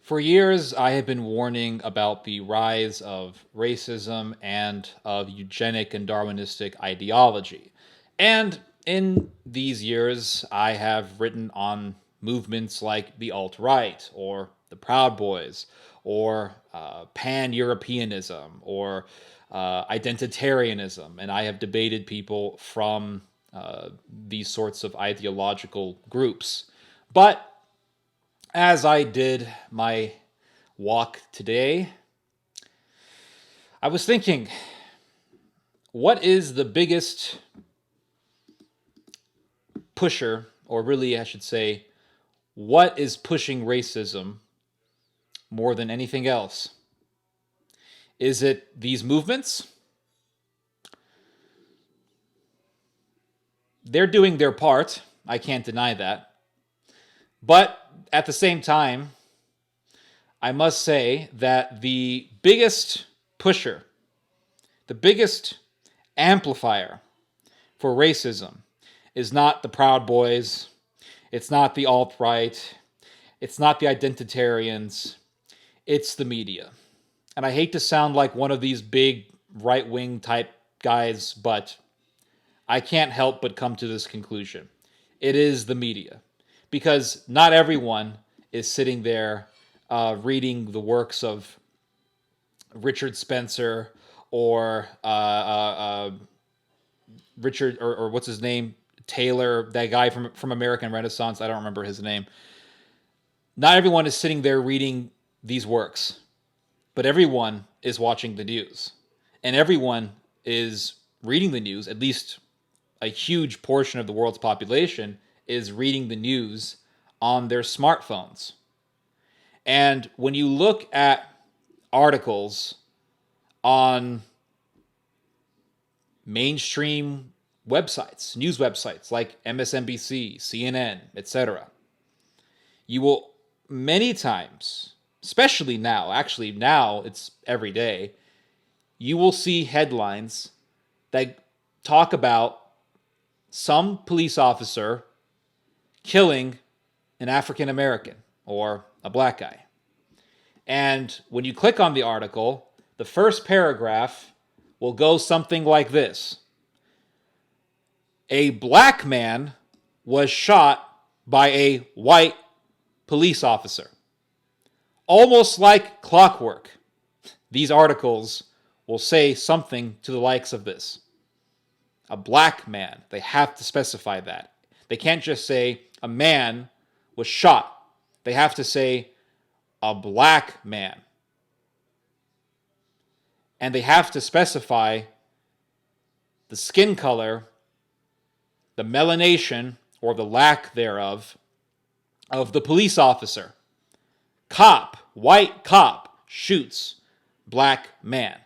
For years, I have been warning about the rise of racism and of eugenic and Darwinistic ideology. And in these years, I have written on movements like the alt right or the Proud Boys or pan Europeanism or identitarianism. And I have debated people from these sorts of ideological groups. But as I did my walk today, I was thinking, what is the biggest pusher, or really, I should say, what is pushing racism more than anything else? Is it these movements? They're doing their part. I can't deny that. But at the same time, I must say that the biggest pusher, the biggest amplifier for racism is not the Proud Boys, it's not the alt-right, it's not the identitarians, it's the media. And I hate to sound like one of these big right-wing type guys, but I can't help but come to this conclusion. It is the media. Because not everyone is sitting there reading the works of Richard Spencer or Richard, or what's his name? Taylor, that guy from American Renaissance. I don't remember his name. Not everyone is sitting there reading these works, but everyone is watching the news. And everyone is reading the news, at least a huge portion of the world's population is reading the news on their smartphones. And when you look at articles on mainstream websites, news websites like MSNBC, CNN, etc., you will many times, especially now, actually now it's every day, you will see headlines that talk about some police officer killing an African American or a black guy. And when you click on the article, the first paragraph will go something like this: a black man was shot by a white police officer. Almost like clockwork, these articles will say something to the likes of this: a black man. They have to specify that. They can't just say a man was shot. They have to say a black man. And they have to specify the skin color, the melanation, or the lack thereof, of the police officer. Cop, white cop, shoots black man.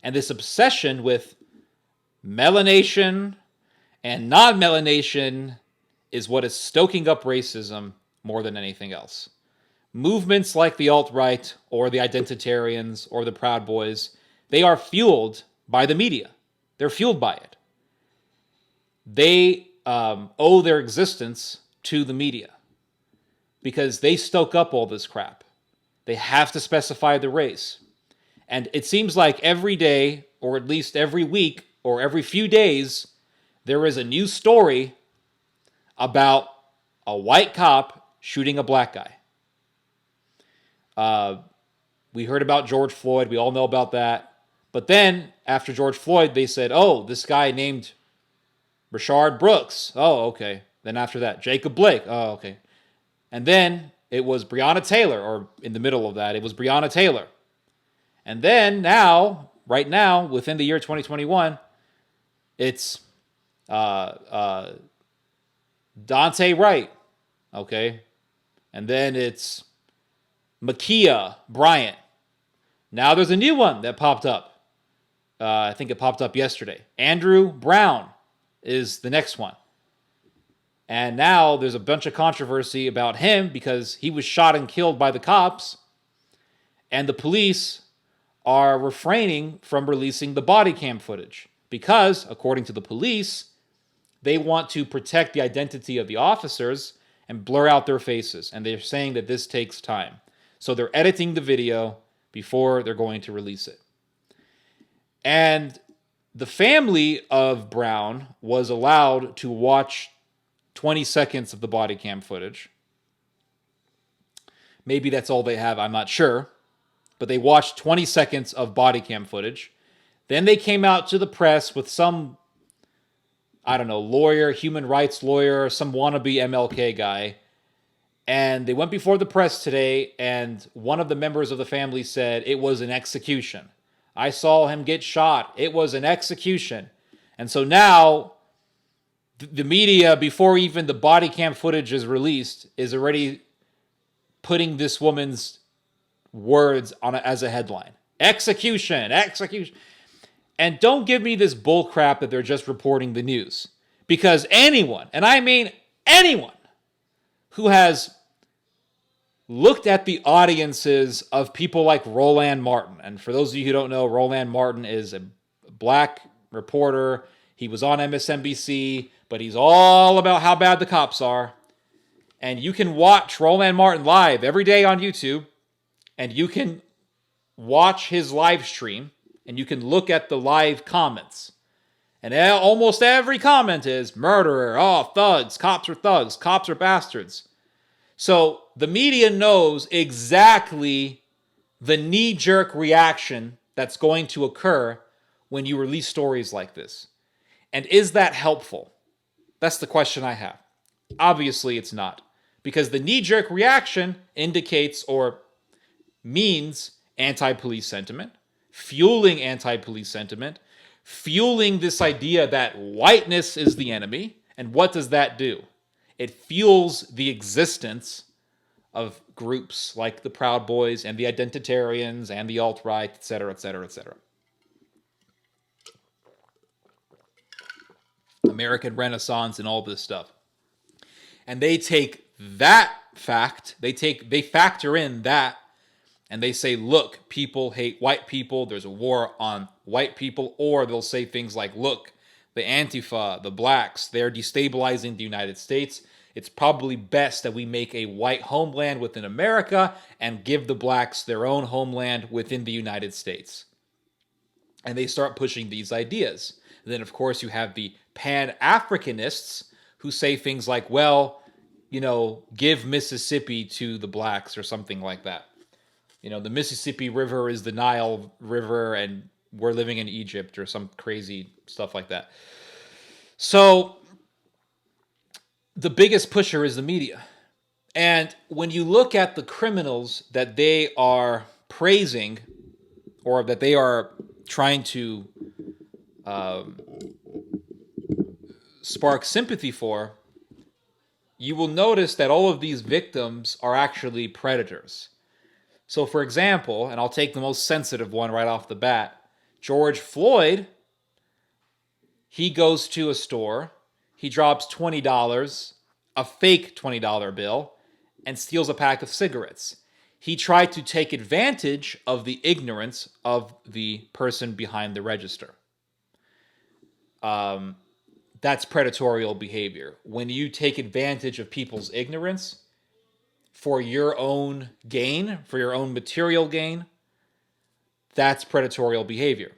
And this obsession with melanation and non-melanation is what is stoking up racism more than anything else. Movements like the alt-right or the identitarians or the Proud Boys, they are fueled by the media. They're fueled by it. They owe their existence to the media because they stoke up all this crap. They have to specify the race. And it seems like every day, or at least every week, or every few days, there is a new story about a white cop shooting a black guy. We heard about George Floyd. We all know about that. But then, after George Floyd, they said, oh, this guy named Rayshard Brooks. Oh, okay. Then after that, Jacob Blake. Oh, okay. And then it was Breonna Taylor, or in the middle of that, it was Breonna Taylor. And then now, right now, within the year 2021, it's Dante Wright, okay? And then it's Ma'Khia Bryant. Now there's a new one that popped up. I think it popped up yesterday. Andrew Brown is the next one. And now there's a bunch of controversy about him because he was shot and killed by the cops. And the police are refraining from releasing the body cam footage because, according to the police, they want to protect the identity of the officers and blur out their faces. And they're saying that this takes time. So they're editing the video before they're going to release it. And the family of Brown was allowed to watch 20 seconds of the body cam footage. Maybe that's all they have, I'm not sure. But they watched 20 seconds of body cam footage. Then they came out to the press with some, I don't know, lawyer, human rights lawyer, some wannabe MLK guy. And they went before the press today, and one of the members of the family said it was an execution. I saw him get shot. It was an execution. And so now the media, before even the body cam footage is released, is already putting this woman's words on as a headline. Execution, execution. And don't give me this bull crap that they're just reporting the news. Because anyone, and I mean anyone, who has looked at the audiences of people like Roland Martin. And for those of you who don't know, Roland Martin is a black reporter. He was on MSNBC, but he's all about how bad the cops are. And you can watch Roland Martin live every day on YouTube, and you can watch his live stream, and you can look at the live comments. And almost every comment is murderer, oh, thugs, cops are bastards. So the media knows exactly the knee-jerk reaction that's going to occur when you release stories like this. And is that helpful? That's the question I have. Obviously, it's not. Because the knee-jerk reaction indicates or means anti-police sentiment, fueling anti-police sentiment, fueling this idea that whiteness is the enemy. And what does that do? It fuels the existence of groups like the Proud Boys and the Identitarians and the alt-right, etc., etc., etc. American Renaissance and all this stuff. And they take that fact, they factor in that, and they say, look, people hate white people, there's a war on white people, or they'll say things like, look, the Antifa, the blacks, they're destabilizing the United States. It's probably best that we make a white homeland within America and give the blacks their own homeland within the United States. And they start pushing these ideas. And then, of course, you have the Pan-Africanists who say things like, well, you know, give Mississippi to the blacks or something like that. You know, the Mississippi River is the Nile River and we're living in Egypt or some crazy stuff like that. So the biggest pusher is the media. And when you look at the criminals that they are praising or that they are trying to spark sympathy for, you will notice that all of these victims are actually predators. So, for example, and I'll take the most sensitive one right off the bat, George Floyd, he goes to a store, he drops $20, a fake $20 bill, and steals a pack of cigarettes. He tried to take advantage of the ignorance of the person behind the register. That's predatorial behavior. When you take advantage of people's ignorance for your own gain, for your own material gain, that's predatorial behavior.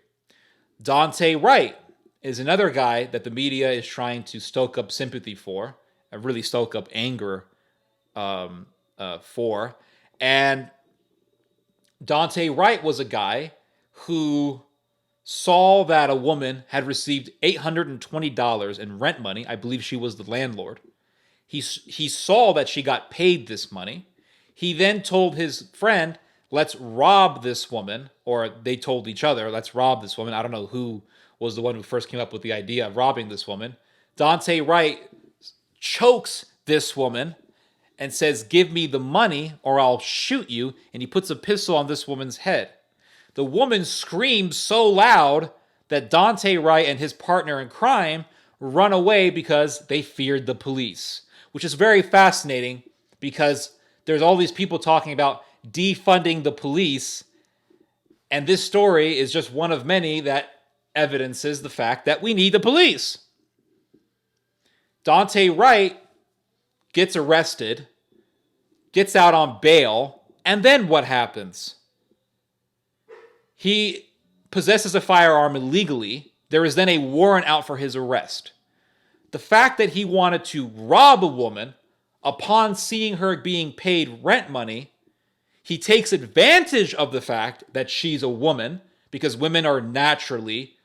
Dante Wright is another guy that the media is trying to stoke up sympathy for, really stoke up anger for. And Dante Wright was a guy who saw that a woman had received $820 in rent money. I believe she was the landlord. He saw that she got paid this money. He then told his friend, let's rob this woman, or they told each other, let's rob this woman. I don't know who was the one who first came up with the idea of robbing this woman. Dante Wright chokes this woman and says, give me the money or I'll shoot you. And he puts a pistol on this woman's head. The woman screams so loud that Dante Wright and his partner in crime run away because they feared the police, which is very fascinating because there's all these people talking about defunding the police. And this story is just one of many that evidences the fact that we need the police. Dante Wright gets arrested, gets out on bail, And then what happens? He possesses a firearm illegally. There is then a warrant out for his arrest. The fact that he wanted to rob a woman upon seeing her being paid rent money, he takes advantage of the fact that she's a woman, because women are naturally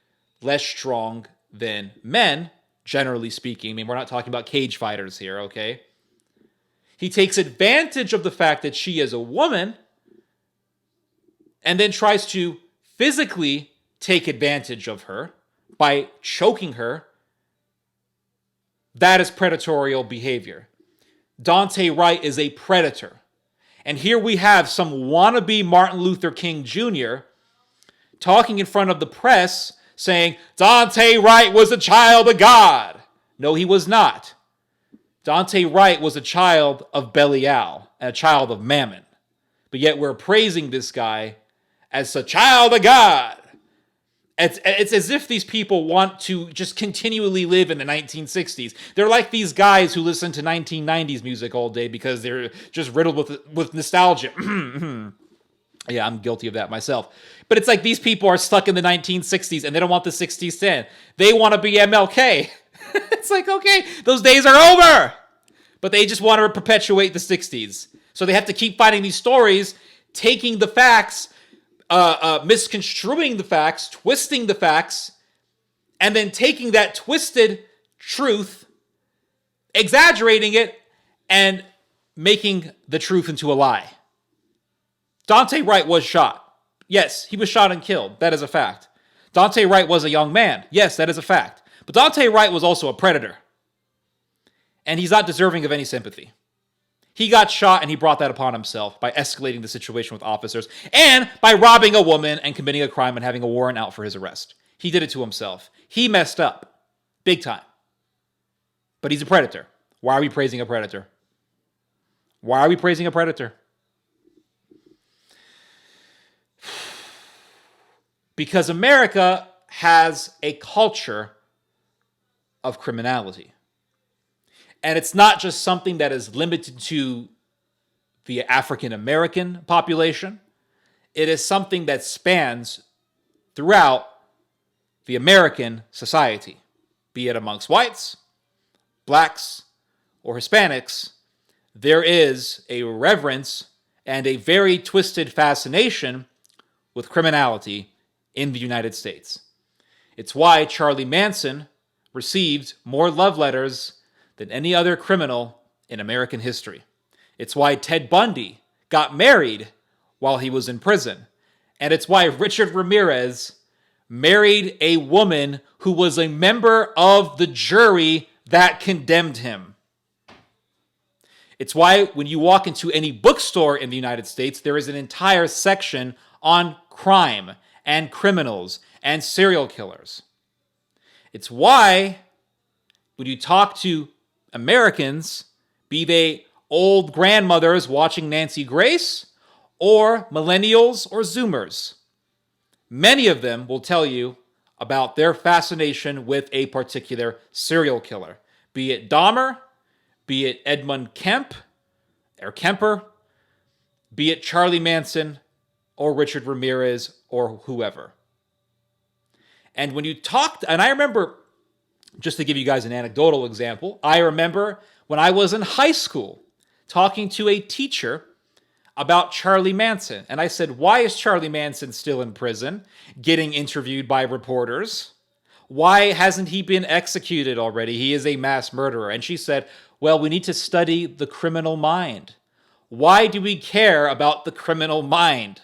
less strong than men, generally speaking. I mean, we're not talking about cage fighters here, okay? He takes advantage of the fact that she is a woman and then tries to physically take advantage of her by choking her. That is predatory behavior. Daunte Wright is a predator. And here we have some wannabe Martin Luther King Jr. talking in front of the press saying, Daunte Wright was a child of God. No, he was not. Daunte Wright was a child of Belial, and a child of Mammon. But yet we're praising this guy as a child of God. It's as if these people want to just continually live in the 1960s. They're like these guys who listen to 1990s music all day because they're just riddled with nostalgia. Yeah, I'm guilty of that myself. But it's like these people are stuck in the 1960s and they don't want the 60s to end. They want to be MLK. It's like, okay, those days are over. But they just want to perpetuate the 60s. So they have to keep finding these stories, taking the facts, misconstruing the facts, twisting the facts, and then taking that twisted truth, exaggerating it, and making the truth into a lie. Daunte Wright was shot. Yes, he was shot and killed. That is a fact. Daunte Wright was a young man. Yes, that is a fact. But Daunte Wright was also a predator. And he's not deserving of any sympathy. He got shot and he brought that upon himself by escalating the situation with officers and by robbing a woman and committing a crime and having a warrant out for his arrest. He did it to himself. He messed up. Big time. But he's a predator. Why are we praising a predator? Why are we praising a predator? Because America has a culture of criminality. And it's not just something that is limited to the African American population. It is something that spans throughout the American society, be it amongst whites, blacks, or Hispanics. There is a reverence and a very twisted fascination with criminality in the United States. It's why Charlie Manson received more love letters than any other criminal in American history. It's why Ted Bundy got married while he was in prison. And it's why Richard Ramirez married a woman who was a member of the jury that condemned him. It's why when you walk into any bookstore in the United States, there is an entire section on crime and criminals and serial killers. It's why when you talk to Americans, be they old grandmothers watching Nancy Grace or millennials or Zoomers, many of them will tell you about their fascination with a particular serial killer, be it Dahmer, be it Edmund Kemper, be it Charlie Manson or Richard Ramirez or whoever. And when you talked, and I remember, just to give you guys an anecdotal example, I remember when I was in high school talking to a teacher about Charlie Manson. And I said, why is Charlie Manson still in prison, getting interviewed by reporters? Why hasn't he been executed already? He is a mass murderer. And she said, well, we need to study the criminal mind. Why do we care about the criminal mind?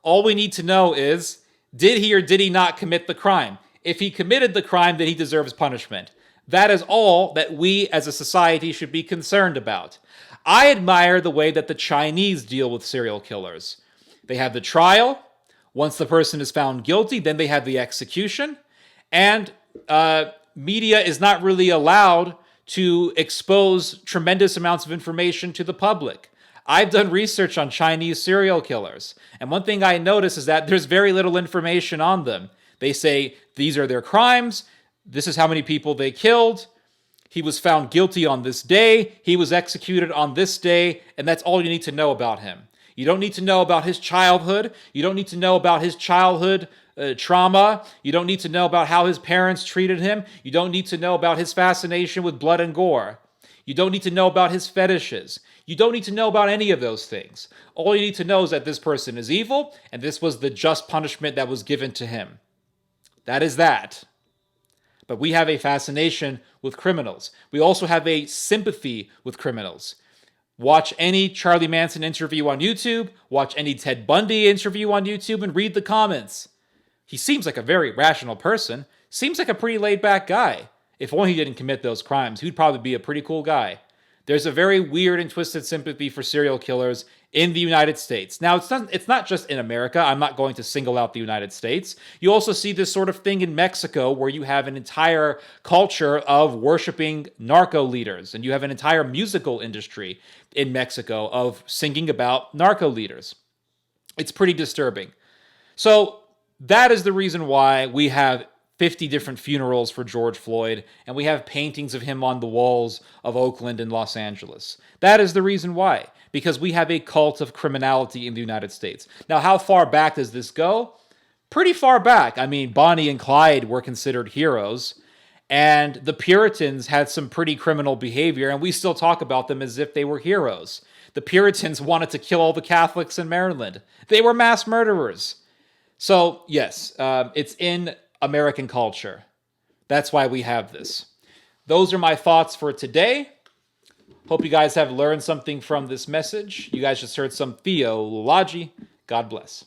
All we need to know is, did he or did he not commit the crime? If he committed the crime, then he deserves punishment. That is all that we as a society should be concerned about. I admire the way that the Chinese deal with serial killers. They have the trial. Once the person is found guilty, then they have the execution. And media is not really allowed to expose tremendous amounts of information to the public. I've done research on Chinese serial killers. And one thing I notice is that there's very little information on them. They say, these are their crimes. This is how many people they killed. He was found guilty on this day. He was executed on this day. And that's all you need to know about him. You don't need to know about his childhood. You don't need to know about his childhood trauma. You don't need to know about how his parents treated him. You don't need to know about his fascination with blood and gore. You don't need to know about his fetishes. You don't need to know about any of those things. All you need to know is that this person is evil, and this was the just punishment that was given to him. That is that. But we have a fascination with criminals. We also have a sympathy with criminals. Watch any Charlie Manson interview on YouTube, watch any Ted Bundy interview on YouTube, and read the comments. He seems like a very rational person, seems like a pretty laid-back guy. If only he didn't commit those crimes, he'd probably be a pretty cool guy. There's a very weird and twisted sympathy for serial killers in the United States. Now, it's not just in America. I'm not going to single out the United States. You also see this sort of thing in Mexico where you have an entire culture of worshiping narco leaders, and you have an entire musical industry in Mexico of singing about narco leaders. It's pretty disturbing. So that is the reason why we have 50 different funerals for George Floyd, and we have paintings of him on the walls of Oakland and Los Angeles. That is the reason why, because we have a cult of criminality in the United States. Now, how far back does this go? Pretty far back. I mean, Bonnie and Clyde were considered heroes, and the Puritans had some pretty criminal behavior, and we still talk about them as if they were heroes. The Puritans wanted to kill all the Catholics in Maryland. They were mass murderers. So, yes, it's in American culture. That's why we have this. Those are my thoughts for today. Hope you guys have learned something from this message. You guys just heard some theology. God bless.